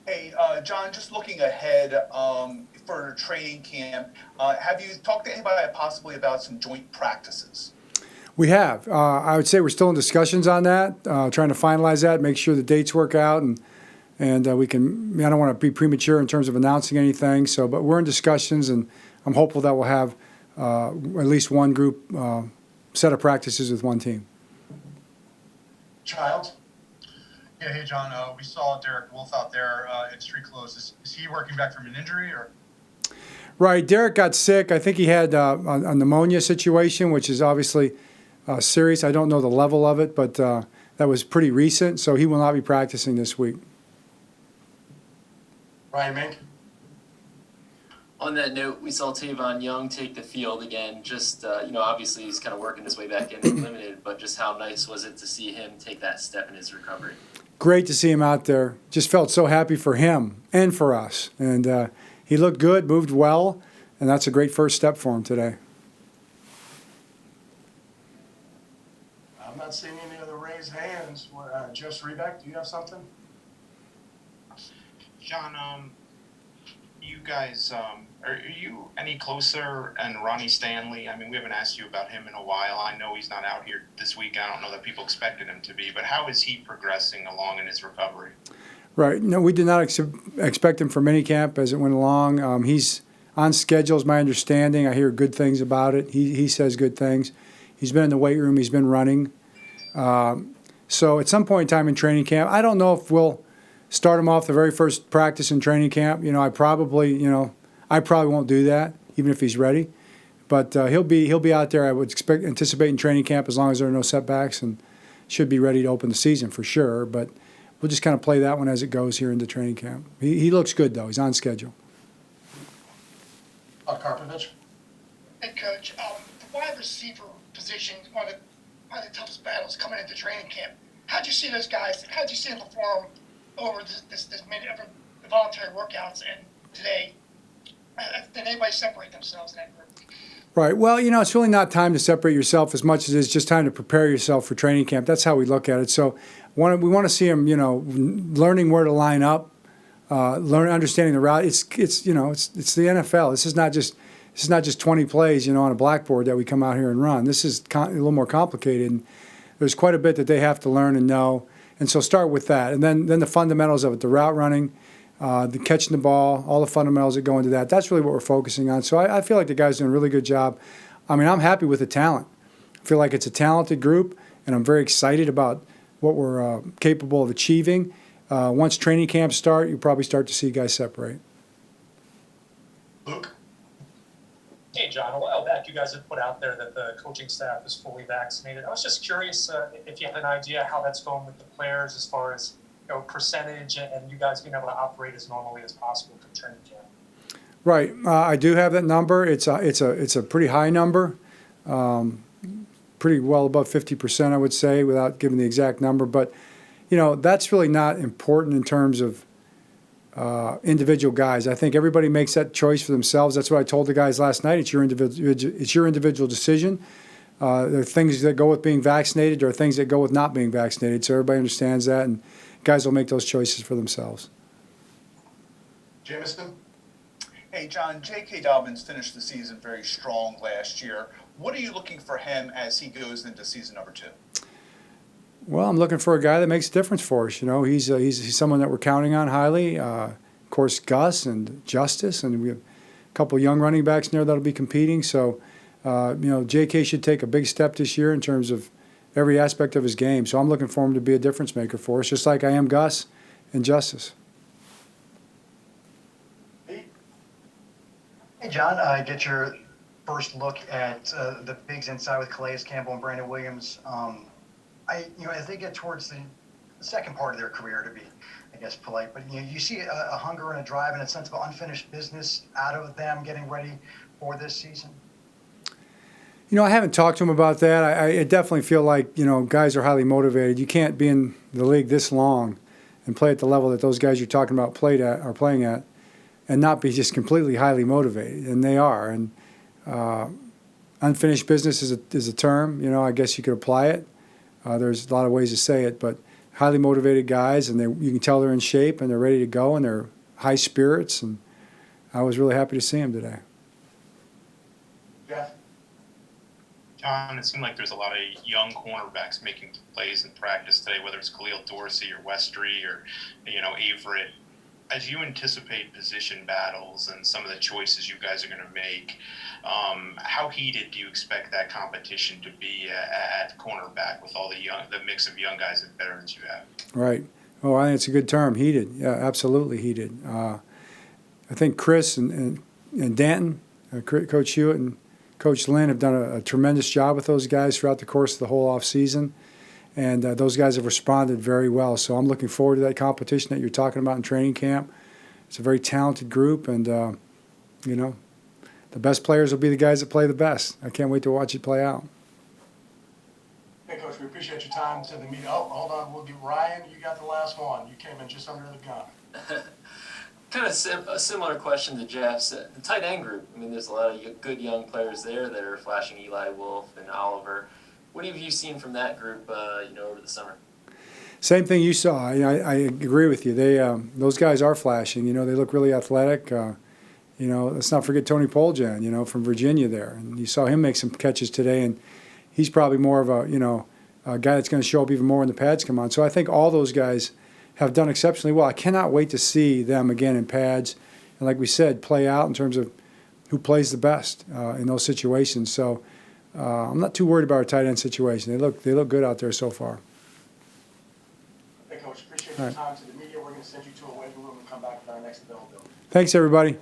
Hey, John, just looking ahead for training camp, have you talked to anybody possibly about some joint practices? We have. I would say we're still in discussions on that, trying to finalize that, make sure the dates work out, and we can. I don't want to be premature in terms of announcing anything. So, but we're in discussions, and I'm hopeful that we'll have at least one group set of practices with one team. Child. Yeah, hey John. We saw Derrick Lewis out there in street clothes. Is he working back from an injury or? Right, Derrick got sick. I think he had a pneumonia situation, which is obviously serious. I don't know the level of it, but that was pretty recent, so he will not be practicing this week. Ryan Mink. On that note, we saw Tavon Young take the field again. Just, obviously he's kind of working his way back in limited, but just how nice was it to see him take that step in his recovery? Great to see him out there. Just felt so happy for him and for us. And he looked good, moved well, and that's a great first step for him today. I'm not seeing any other raised hands. Joe Rebeck, do you have something? John, you guys, are you any closer? And Ronnie Stanley, I mean, we haven't asked you about him in a while. I know he's not out here this week. I don't know that people expected him to be, but how is he progressing along in his recovery? Right. No, we did not expect him for minicamp as it went along. He's on schedule, is my understanding. I hear good things about it. He says good things. He's been in the weight room. He's been running. So at some point in time in training camp, I don't know if we'll start him off the very first practice in training camp. I probably won't do that, even if he's ready. But he'll be out there. I would anticipate in training camp as long as there are no setbacks, and should be ready to open the season for sure. But we'll just kind of play that one as it goes here into training camp. He looks good though. He's on schedule. Karpovich. Hey, Coach. The wide receiver position is one of the toughest battles coming into training camp. How'd you see those guys? How'd you see them perform over this minute of the voluntary workouts and today? Did anybody separate themselves in that group? Right. Well, it's really not time to separate yourself as much as it's just time to prepare yourself for training camp. That's how we look at it. So we want to see them, learning where to line up, understanding the route. It's the NFL. This is not just 20 plays, on a blackboard that we come out here and run. This is a little more complicated. And there's quite a bit that they have to learn and know. And so start with that. And then the fundamentals of it, the route running, the catching the ball, all the fundamentals that go into that. That's really what we're focusing on. So I feel like the guys doing a really good job. I mean, I'm happy with the talent. I feel like it's a talented group, and I'm very excited about what we're capable of achieving. Once training camps start, you'll probably start to see guys separate. Luke. Hey, John, a while back you guys had put out there that the coaching staff is fully vaccinated. I was just curious if you had an idea how that's going with the players as far as percentage and you guys being able to operate as normally as possible for training camp. Right. I do have that number. It's a pretty high number, pretty well above 50%, I would say, without giving the exact number. But, that's really not important in terms of individual guys. I think everybody makes that choice for themselves. That's what I told the guys last night. It's your individual decision. There are things that go with being vaccinated. There are things that go with not being vaccinated. So everybody understands that, and guys will make those choices for themselves. Jameson. Hey, John, J.K. Dobbins finished the season very strong last year. What are you looking for him as he goes into season number 2? Well, I'm looking for a guy that makes a difference for us. He's someone that we're counting on highly. Of course, Gus and Justice, and we have a couple of young running backs in there that'll be competing. So, J.K. should take a big step this year in terms of every aspect of his game. So I'm looking for him to be a difference maker for us, just like I am Gus and Justice. Hey, John, I get your first look at the bigs inside with Calais Campbell and Brandon Williams. As they get towards the second part of their career, to be, I guess, polite, but you see a hunger and a drive and a sense of unfinished business out of them getting ready for this season. I haven't talked to him about that. I definitely feel like, guys are highly motivated. You can't be in the league this long and play at the level that those guys you're talking about are playing at and not be just completely highly motivated. And they are. And unfinished business is a term. I guess you could apply it. There's a lot of ways to say it, but highly motivated guys, and you can tell they're in shape and they're ready to go and they're high spirits. And I was really happy to see them today. Jeff? John, it seemed like there's a lot of young cornerbacks making plays in practice today, whether it's Khalil Dorsey or Westry or, Averett. As you anticipate position battles and some of the choices you guys are going to make, how heated do you expect that competition to be at cornerback with all the mix of young guys and veterans you have? Right. Oh, I think it's a good term, heated. Yeah, absolutely heated. I think Chris and Danton, Coach Hewitt and Coach Lynn have done a tremendous job with those guys throughout the course of the whole offseason. And those guys have responded very well. So I'm looking forward to that competition that you're talking about in training camp. It's a very talented group, and, the best players will be the guys that play the best. I can't wait to watch it play out. Hey, Coach, we appreciate your time to the meeting. Oh, hold on. We'll give Ryan, you got the last one. You came in just under the gun. Kind of a similar question to Jeff's. The tight end group, I mean, there's a lot of good young players there that are flashing. Eli Wolf and Oliver. What have you seen from that group, over the summer? Same thing you saw. I agree with you. Those guys are flashing. They look really athletic. Let's not forget Tony Poljan, from Virginia there. And you saw him make some catches today, and he's probably more of a guy that's going to show up even more when the pads come on. So I think all those guys have done exceptionally well. I cannot wait to see them again in pads. And like we said, play out in terms of who plays the best in those situations. So I'm not too worried about our tight end situation. They look good out there so far. Hey, Coach, appreciate your time to the media. We're going to send you to a waiting room and come back with our next availability. Thanks, everybody.